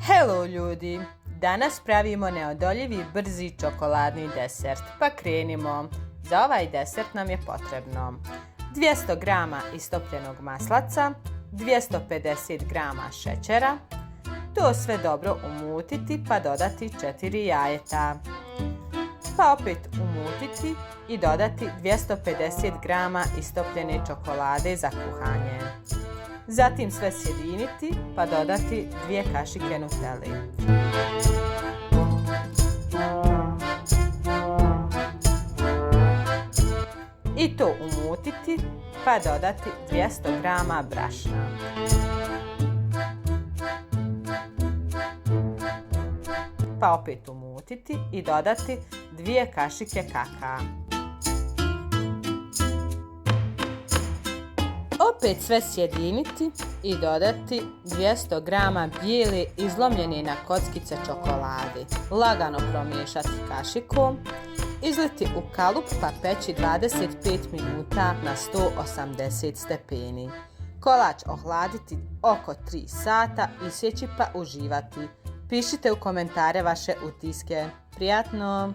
Hello ljudi! Danas pravimo neodoljivi brzi čokoladni desert, pa krenimo. Za ovaj desert nam je potrebno 200 g istopljenog maslaca, 250 g šećera, to sve dobro umutiti pa dodati 4 jajeta. Pa opet umutiti i dodati 250 g istopljene čokolade za kuhanje. Zatim sve sjediniti pa dodati 2 kašike nutelle. I to umutiti pa dodati 200 g brašna. Pa opet umutiti i dodati 2 kašike kakaa. Opet sve sjediniti i dodati 200 g bijele izlomljene na kockice čokolade. Lagano promiješati kašikom, izliti u kalup pa peći 25 minuta na 180 stepeni. Kolač ohladiti oko 3 sata, isjeći pa uživati. Pišite u komentare vaše utiske. Prijatno!